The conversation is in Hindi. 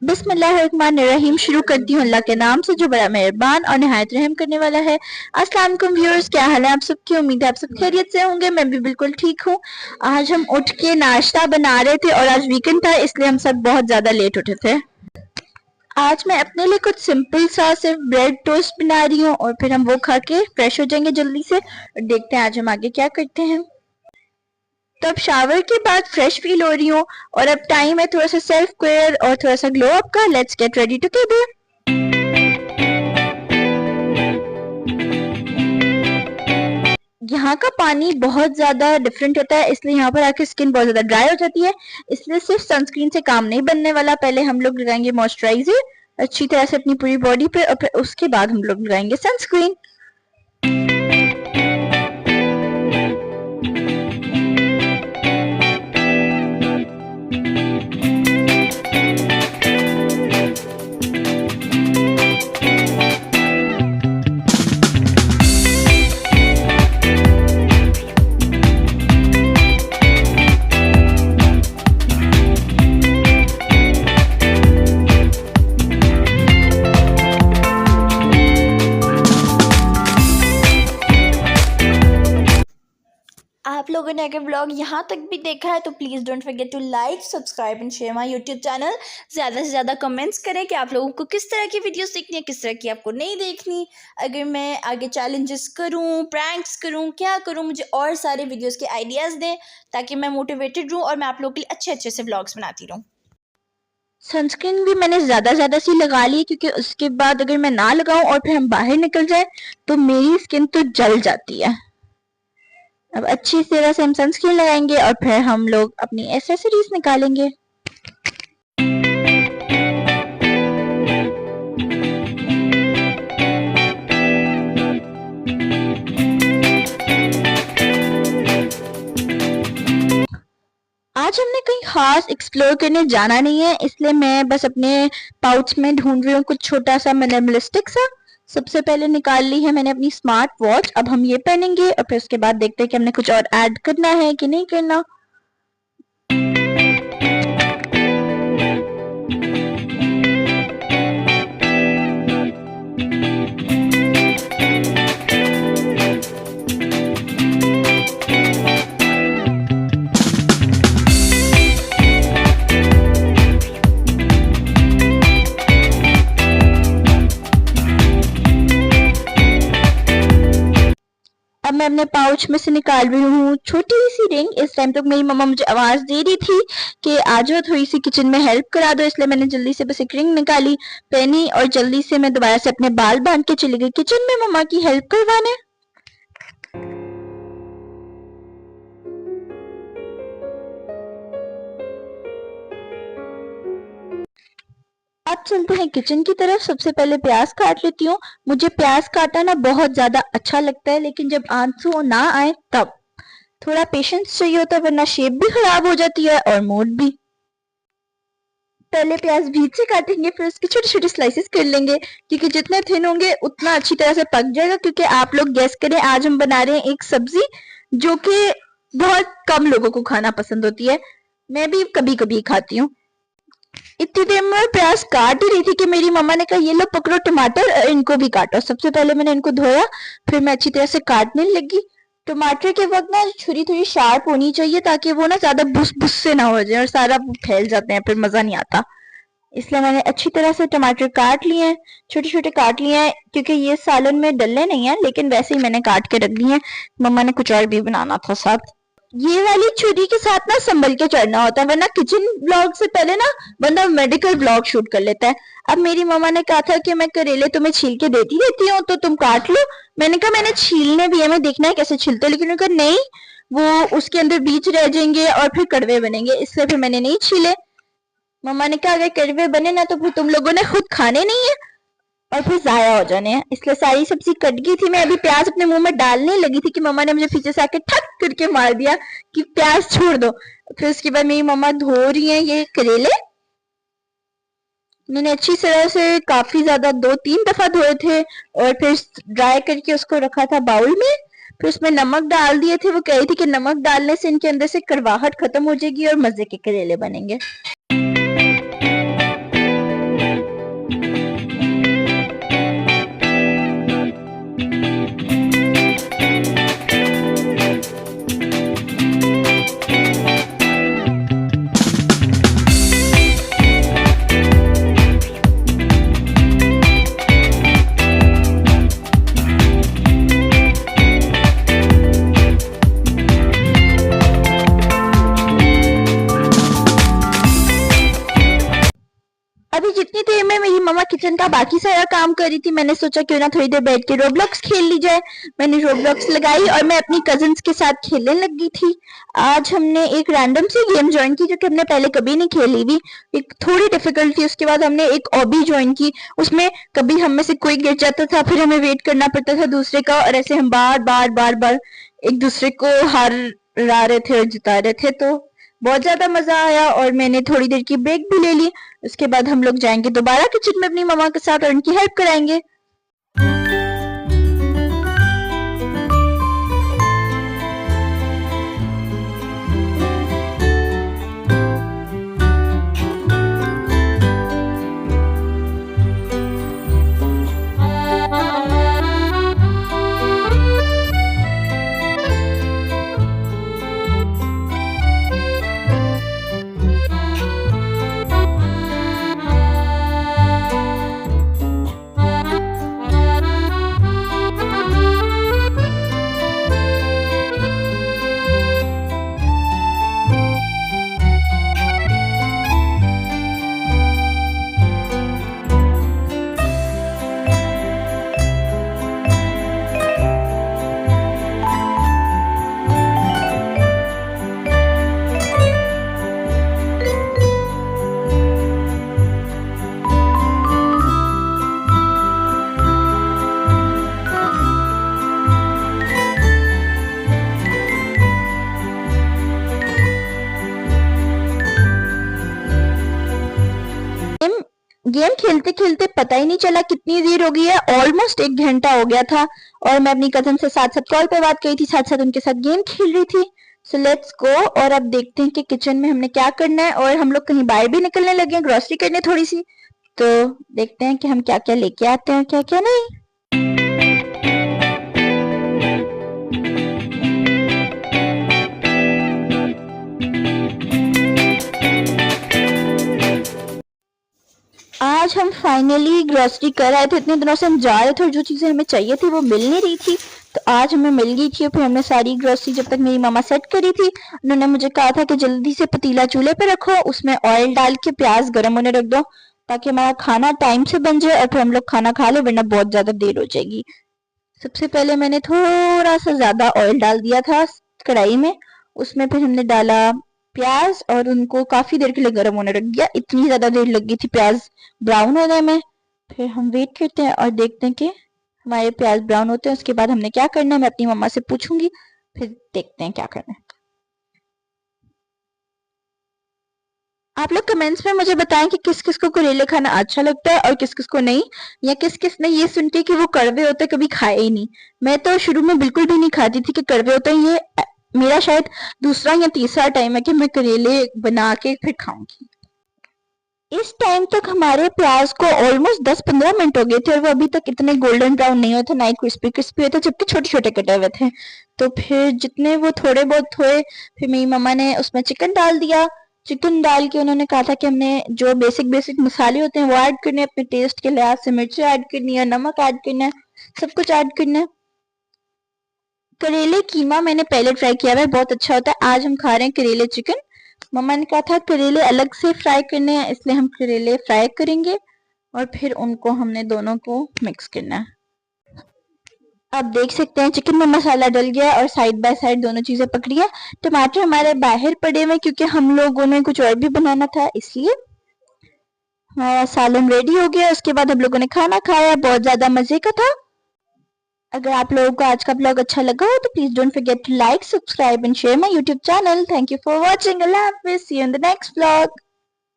बिस्मिल्लाहिर्रहमानिर्रहीम। शुरू करती हूँ अल्लाह के नाम से जो बड़ा मेहरबान और निहायत रहम करने वाला है। अस्सलाम वालेकुम व्यूअर्स, क्या हाल है आप सबकी? उम्मीद है आप सब खैरियत से होंगे। मैं भी बिल्कुल ठीक हूँ। आज हम उठ के नाश्ता बना रहे थे और आज वीकेंड था, इसलिए हम सब बहुत ज्यादा लेट उठे थे। आज मैं अपने लिए कुछ सिंपल सा सिर्फ ब्रेड टोस्ट बना रही हूँ और फिर हम वो खा के फ्रेश हो जाएंगे जल्दी से और देखते हैं आज हम आगे क्या करते हैं। तो अब शावर के बाद फ्रेश फील हो रही हूँ और अब टाइम है थोड़ा सा सेल्फ केयर और थोड़ा सा ग्लो अप का। Let's get ready together. यहाँ का पानी बहुत ज्यादा डिफरेंट होता है, इसलिए यहाँ पर आके स्किन बहुत ज्यादा ड्राई हो जाती है। इसलिए सिर्फ सनस्क्रीन से काम नहीं बनने वाला। पहले हम लोग लगाएंगे मॉइस्चराइजर अच्छी तरह से अपनी पूरी बॉडी पे और फिर उसके बाद हम लोग लगाएंगे सनस्क्रीन। आप लोगों ने अगर ब्लॉग यहाँ तक भी देखा है तो please don't forget to like, subscribe and share my YouTube channel. ज़्यादा से ज़्यादा कमेंट्स करें कि आप लोगों को किस तरह की वीडियोस देखनी है, किस तरह की आपको नहीं देखनी। अगर मैं आगे चैलेंजेस करूँ, प्रैंक्स करूँ, क्या करूँ, मुझे और सारे वीडियोस के आइडियाज़ दें ताकि मैं मोटिवेटेड रहूँ और मैं आप लोगों के लिए अच्छे अच्छे से व्लॉग्स बनाती रहूँ। सनस्क्रीन भी मैंने ज़्यादा सी लगा ली क्योंकि उसके बाद अगर मैं ना लगाऊं और फिर हम बाहर निकल जाए तो मेरी स्किन तो जल जाती है। अब अच्छी तरह से हम सनस्क्रीन लगाएंगे और फिर हम लोग अपनी एसेसरीज निकालेंगे। आज हमने कहीं खास एक्सप्लोर करने जाना नहीं है, इसलिए मैं बस अपने पाउच में ढूंढ रही हूँ कुछ छोटा सा मिनिमलिस्टिक सा। सबसे पहले निकाल ली है मैंने अपनी स्मार्ट वॉच। अब हम ये पहनेंगे और फिर उसके बाद देखते हैं कि हमने कुछ और ऐड करना है कि नहीं करना। अब मैं अपने पाउच में से निकाल रही हूँ छोटी सी रिंग। इस टाइम तक मेरी मम्मा मुझे आवाज दे रही थी कि आ जाओ थोड़ी सी किचन में हेल्प करा दो, इसलिए मैंने जल्दी से बस एक रिंग निकाली, पहनी और जल्दी से मैं दोबारा से अपने बाल बांध के चली गई किचन में मम्मा की हेल्प करवाने। अब चलते हैं किचन की तरफ। सबसे पहले प्याज काट लेती हूँ। मुझे प्याज काटना बहुत ज्यादा अच्छा लगता है, लेकिन जब आंसू ना आए तब थोड़ा पेशेंस चाहिए होता है, वरना शेप भी खराब हो जाती है और मूड भी। पहले प्याज बीच से काटेंगे, फिर उसके छोटे छोटे स्लाइसेस कर लेंगे क्योंकि जितने थिन होंगे उतना अच्छी तरह से पक जाएगा। क्योंकि आप लोग गेस करें, आज हम बना रहे हैं एक सब्जी जो कि बहुत कम लोगों को खाना पसंद होती है। मैं भी कभी कभी खाती हूँ। इतनी देर में प्याज काट ही रही थी कि मेरी मम्मा ने कहा ये लो पकड़ो टमाटर, इनको भी काटो। सबसे पहले मैंने इनको धोया, फिर मैं अच्छी तरह से काटने लगी। टमाटर के वक्त ना छुरी थोड़ी शार्प होनी चाहिए ताकि वो ना ज्यादा बुस बुस से ना हो जाए और सारा फैल जाते हैं, फिर मजा नहीं आता। इसलिए मैंने अच्छी तरह से टमाटर काट लिए हैं, छोटे छोटे काट लिए हैं क्योंकि ये सालन में डलने नहीं है, लेकिन वैसे ही मैंने काट के रख लिए हैं। मम्मा ने कुछ और भी बनाना था साथ। ये वाली छुरी के साथ ना संभल के चढ़ना होता है, वरना किचन ब्लॉग से पहले ना बंदा मेडिकल ब्लॉग शूट कर लेता है। अब मेरी मम्मा ने कहा था कि मैं करेले तुम्हें छील के देती रहती हूँ तो तुम काट लो। मैंने कहा मैंने छीलने भी है, मैं देखना है कैसे छीलते हो, लेकिन उन्होंने कहा नहीं, वो उसके अंदर बीज रह जाएंगे और फिर कड़वे बनेंगे, इसलिए फिर मैंने नहीं छीले। मम्मा ने कहा अगर कड़वे बने ना तो फिर तुम लोगों ने खुद खाने नहीं है और फिर जाया हो जाने हैं, इसलिए सारी सब्जी कट गई थी। मैं अभी प्याज अपने मुंह में डालने लगी थी कि मम्मा ने मुझे पीछे से आके ठक करके मार दिया कि प्याज छोड़ दो। फिर उसके बाद मेरी मम्मा धो रही हैं ये करेले। मैंने अच्छी तरह से काफी ज्यादा 2-3 दफा धोए थे और फिर ड्राई करके उसको रखा था बाउल में। फिर उसमें नमक डाल दिए थे। वो कह रही थी कि नमक डालने से इनके अंदर से कड़वाहट खत्म हो जाएगी और मजे के करेले बनेंगे। अभी जितनी देर में मेरी मम्मा किचन का बाकी सारा काम कर रही थी, मैंने सोचा क्यों ना थोड़ी देर बैठ के रोब्लॉक्स खेल ली जाए। मैंने रोब्लॉक्स लगाई और मैं अपनी कजिन्स के साथ खेलने लगी थी। आज हमने एक रैंडम सी गेम ज्वाइन की जो कि हमने पहले कभी नहीं खेली हुई, एक थोड़ी डिफिकल्ट थी। उसके बाद हमने एक ऑबी ज्वाइन की, उसमें कभी हम में से कोई गिर जाता था, फिर हमें वेट करना पड़ता था दूसरे का, और ऐसे हम बार बार बार बार एक दूसरे को हरा रहे थे और जिता रहे थे। तो बहुत ज्यादा मजा आया और मैंने थोड़ी देर की ब्रेक भी ले ली। उसके बाद हम लोग जाएंगे दोबारा किचन में अपनी मम्मा के साथ और उनकी हेल्प कराएंगे। गेम खेलते खेलते पता ही नहीं चला कितनी देर हो गई है, ऑलमोस्ट 1 घंटा हो गया था। और मैं अपनी कजन से साथ साथ कॉल पे बात करी थी, साथ साथ उनके साथ गेम खेल रही थी। सो लेट्स गो, और अब देखते हैं कि किचन में हमने क्या करना है। और हम लोग कहीं बाहर भी निकलने लगे हैं ग्रोसरी करने थोड़ी सी, तो देखते हैं कि हम क्या क्या लेके आते हैं क्या क्या नहीं। आज हम फाइनली ग्रोसरी कर आए थे। इतने दिनों से हम जा रहे थे और जो चीजें हमें चाहिए थी वो मिल नहीं रही थी, तो आज हमें मिल गई थी। और फिर हमने सारी ग्रोसरी जब तक मेरी मामा सेट करी थी, उन्होंने मुझे कहा था कि जल्दी से पतीला चूल्हे पे रखो, उसमें ऑयल डाल के प्याज गर्म होने रख दो ताकि हमारा खाना टाइम से बन जाए और फिर हम लोग खाना खा ले, वरना बहुत ज्यादा देर हो जाएगी। सबसे पहले मैंने थोड़ा सा ज्यादा ऑयल डाल दिया था कढ़ाई में, उसमें फिर हमने डाला प्याज और उनको काफी देर के लिए गर्म होने रख दिया। इतनी ज्यादा देर लग गई थी प्याज ब्राउन होने में। फिर हम वेट करते हैं और देखते हैं कि हमारे प्याज ब्राउन होते हैं। उसके बाद हमने क्या करना है मैं अपनी मम्मा से पूछूंगी, फिर देखते हैं क्या करना है। आप लोग कमेंट्स में मुझे बताएं कि किस किस को करेले खाना अच्छा लगता है और किस किस को नहीं, या किस किस ने ये सुन के कि वो कड़वे होते कभी खाए ही नहीं। मैं तो शुरू में बिल्कुल भी नहीं खाती थी कि कड़वे होते हैं। ये मेरा शायद दूसरा या तीसरा टाइम है कि मैं करेले बना के फिर खाऊंगी। इस टाइम तक हमारे प्याज को ऑलमोस्ट 10-15 मिनट हो गए थे और वो अभी तक इतने गोल्डन ब्राउन नहीं हुए थे, ना ही क्रिस्पी क्रिस्पी हुए थे, जबकि छोटे छोटे कटे हुए थे। तो फिर जितने वो थोड़े बहुत हुए, फिर मेरी मम्मा ने उसमें चिकन डाल दिया। चिकन डाल के उन्होंने कहा था कि हमने जो बेसिक बेसिक मसाले होते हैं वो ऐड करने, अपने टेस्ट के लिहाज से मिर्ची ऐड करनी है, नमक ऐड करना है, सब कुछ ऐड करना है। करेले कीमा मैंने पहले ट्राई किया है, बहुत अच्छा होता है। आज हम खा रहे हैं करेले चिकन। मम्मा ने कहा था करेले अलग से फ्राई करने हैं, इसलिए हम करेले फ्राई करेंगे और फिर उनको हमने दोनों को मिक्स करना है। अब देख सकते हैं चिकन में मसाला डल गया और साइड बाय साइड दोनों चीजें पकड़ी हैं। टमाटर हमारे बाहर पड़े हुए क्योंकि हम लोगों ने कुछ और भी बनाना था, इसलिए हमारा सालन रेडी हो गया। उसके बाद हम लोगों ने खाना खाया, बहुत ज्यादा मजे का था। अगर आप लोगों को आज का ब्लॉग अच्छा लगा हो तो please don't forget to like, subscribe and share my YouTube channel. Thank you for watching. अल्लाह हाफिज, see you in the next blog.